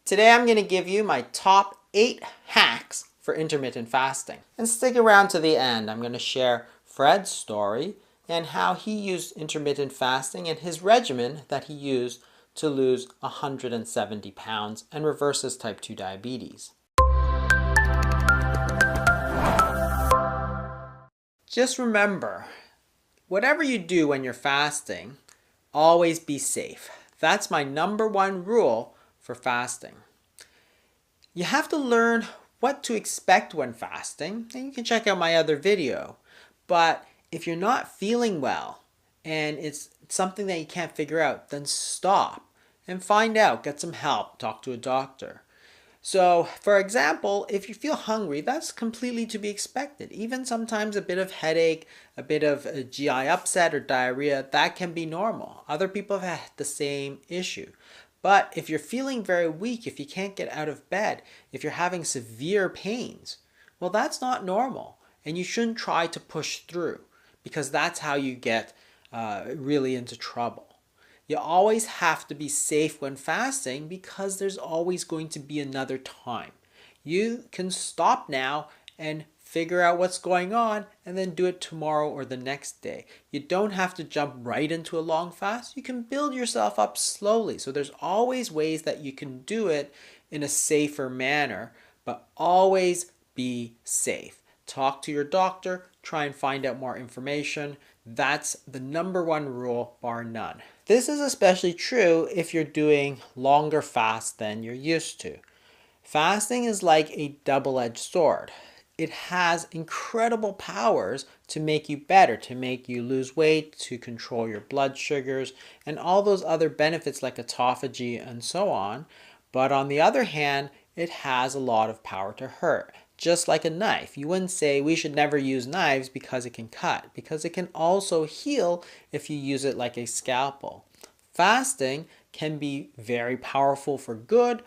Today I'm going to give you my top 8 hacks for intermittent fasting. And stick around to the end. I'm going to share Fred's story and how he used intermittent fasting and his regimen that he used to lose 170 pounds and reverse his type 2 diabetes. Just remember, whatever you do when you're fasting, always be safe. That's my #1 rule for fasting. You have to learn what to expect when fasting, and you can check out my other video. But if you're not feeling well and it's something that you can't figure out, then stop and find out, get some help, talk to a doctor. So, for example, if you feel hungry, that's completely to be expected. Even sometimes a bit of headache, a bit of a GI upset or diarrhea, that can be normal. Other people have had the same issue. But if you're feeling very weak, if you can't get out of bed, if you're having severe pains, well, that's not normal. And you shouldn't try to push through, because that's how you get really into trouble. You always have to be safe when fasting, because there's always going to be another time. You can stop now and figure out what's going on and then do it tomorrow or the next day. You don't have to jump right into a long fast. You can build yourself up slowly. So there's always ways that you can do it in a safer manner, but always be safe. Talk to your doctor, try and find out more information. That's the #1 rule, bar none. This is especially true if you're doing longer fasts than you're used to. Fasting is like a double-edged sword. It has incredible powers to make you better, to make you lose weight, to control your blood sugars, and all those other benefits like autophagy and so on. But on the other hand, it has a lot of power to hurt. Just like a knife. You wouldn't say we should never use knives because it can cut, because it can also heal if you use it like a scalpel. Fasting can be very powerful for good,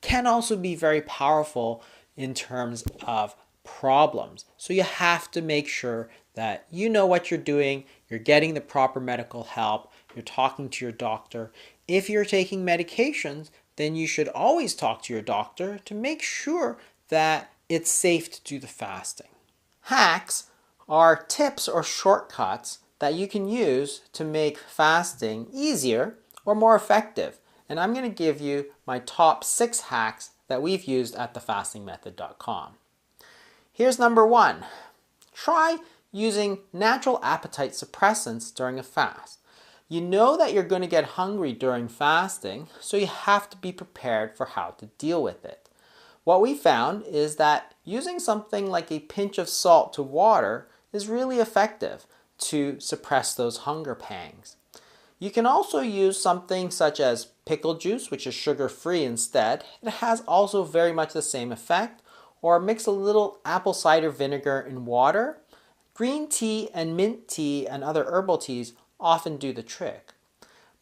can also be very powerful in terms of problems. So you have to make sure that you know what you're doing, you're getting the proper medical help, you're talking to your doctor. If you're taking medications, then you should always talk to your doctor to make sure that it's safe to do the fasting. Hacks are tips or shortcuts that you can use to make fasting easier or more effective. And I'm going to give you my top 6 hacks that we've used at thefastingmethod.com. Here's #1. Try using natural appetite suppressants during a fast. You know that you're going to get hungry during fasting, so you have to be prepared for how to deal with it. What we found is that using something like a pinch of salt to water is really effective to suppress those hunger pangs. You can also use something such as pickle juice, which is sugar-free instead. It has also very much the same effect. Or mix a little apple cider vinegar in water. Green tea and mint tea and other herbal teas often do the trick.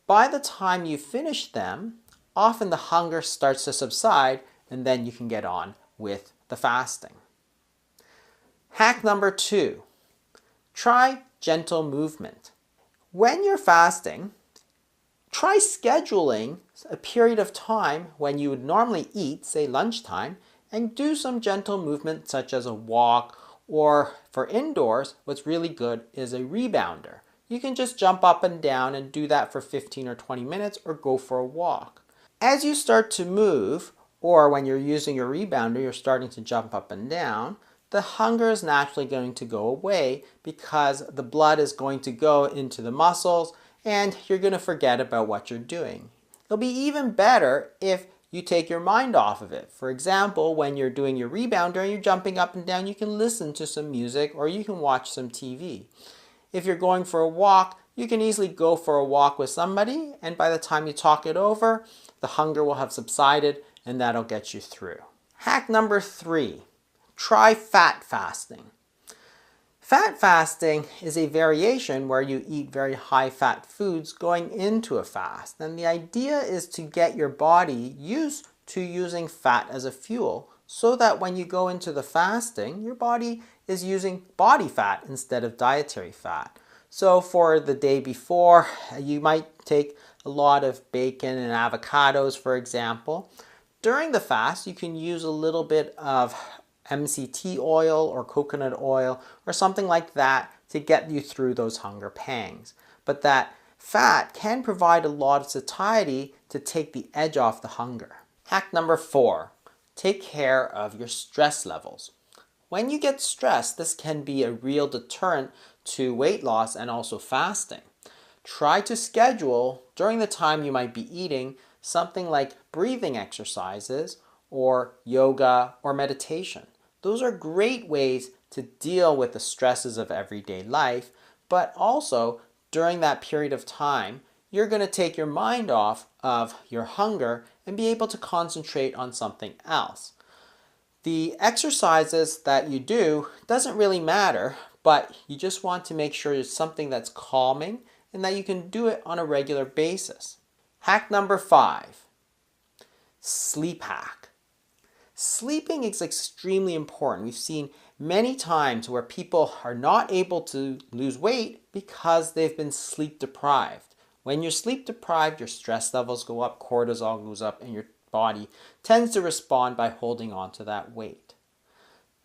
By the time you finish them, often the hunger starts to subside, and then you can get on with the fasting. Hack #2. Try gentle movement. When you're fasting, try scheduling a period of time when you would normally eat, say lunchtime, and do some gentle movement such as a walk, or for indoors, what's really good is a rebounder. You can just jump up and down and do that for 15 or 20 minutes or go for a walk. As you start to move, or when you're using your rebounder, you're starting to jump up and down, the hunger is naturally going to go away because the blood is going to go into the muscles and you're going to forget about what you're doing. It'll be even better if you take your mind off of it. For example, when you're doing your rebounder and you're jumping up and down, you can listen to some music or you can watch some TV. If you're going for a walk, you can easily go for a walk with somebody, and by the time you talk it over, the hunger will have subsided and that'll get you through. Hack #3, try fat fasting. Fat fasting is a variation where you eat very high-fat foods going into a fast. And the idea is to get your body used to using fat as a fuel so that when you go into the fasting, your body is using body fat instead of dietary fat. So for the day before, you might take a lot of bacon and avocados, for example. During the fast, you can use a little bit of MCT oil or coconut oil or something like that to get you through those hunger pangs. But that fat can provide a lot of satiety to take the edge off the hunger. Hack number 4, take care of your stress levels. When you get stressed, this can be a real deterrent to weight loss and also fasting. Try to schedule during the time you might be eating something like breathing exercises or yoga or meditation. Those are great ways to deal with the stresses of everyday life, but also during that period of time, you're going to take your mind off of your hunger and be able to concentrate on something else. The exercises that you do doesn't really matter, but you just want to make sure it's something that's calming and that you can do it on a regular basis. Hack number 5, sleep hack. Sleeping is extremely important. We've seen many times where people are not able to lose weight because they've been sleep deprived. When you're sleep deprived, your stress levels go up, cortisol goes up, and your body tends to respond by holding on to that weight.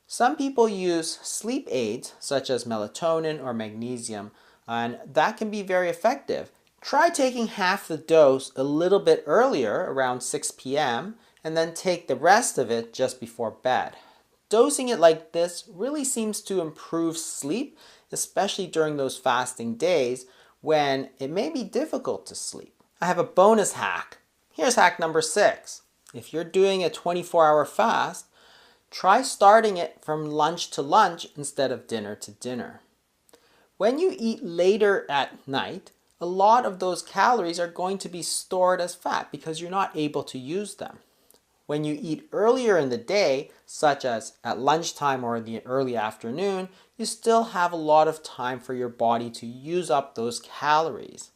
Some people use sleep aids such as melatonin or magnesium, and that can be very effective. Try taking half the dose a little bit earlier, around 6 p.m., and then take the rest of it just before bed. Dosing it like this really seems to improve sleep, especially during those fasting days when it may be difficult to sleep. I have a bonus hack. Here's hack number 6. If you're doing a 24-hour fast, try starting it from lunch to lunch instead of dinner to dinner. When you eat later at night, a lot of those calories are going to be stored as fat because you're not able to use them. When you eat earlier in the day, such as at lunchtime or in the early afternoon, you still have a lot of time for your body to use up those calories.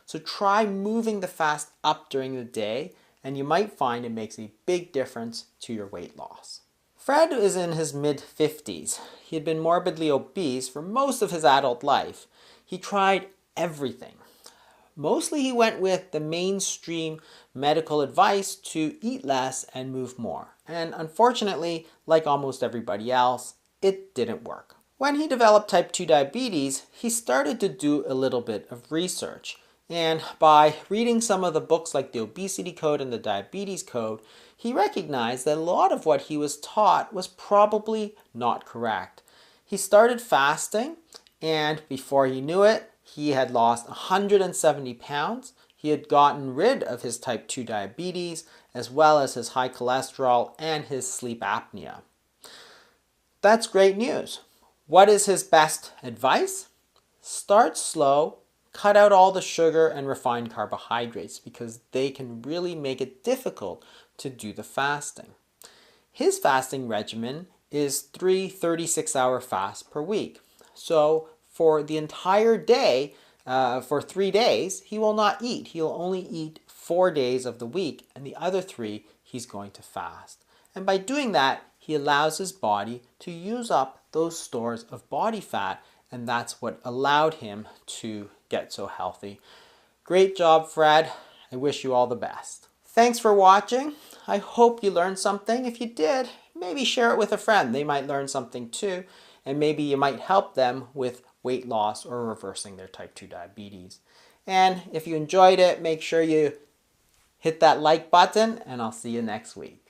So try moving the fast up during the day, and you might find it makes a big difference to your weight loss. Fred is in his mid-50s. He had been morbidly obese for most of his adult life. He tried everything. Mostly he went with the mainstream medical advice to eat less and move more. And unfortunately, like almost everybody else, it didn't work. When he developed type 2 diabetes, he started to do a little bit of research. And by reading some of the books like the Obesity Code and the Diabetes Code, he recognized that a lot of what he was taught was probably not correct. He started fasting, and before he knew it, he had lost 170 pounds. He had gotten rid of his type 2 diabetes, as well as his high cholesterol and his sleep apnea. That's great news. What is his best advice? Start slow, cut out all the sugar and refined carbohydrates because they can really make it difficult to do the fasting. His fasting regimen is 3 36-hour fasts per week. So for the entire day, for 3 days, he will not eat. He'll only eat 4 days of the week, and the other 3 he's going to fast. And by doing that, he allows his body to use up those stores of body fat, and that's what allowed him to get so healthy. Great job, Fred. I wish you all the best. Thanks for watching. I hope you learned something. If you did, maybe share it with a friend. They might learn something too, and maybe you might help them with weight loss or reversing their type 2 diabetes. And if you enjoyed it, make sure you hit that like button, and I'll see you next week.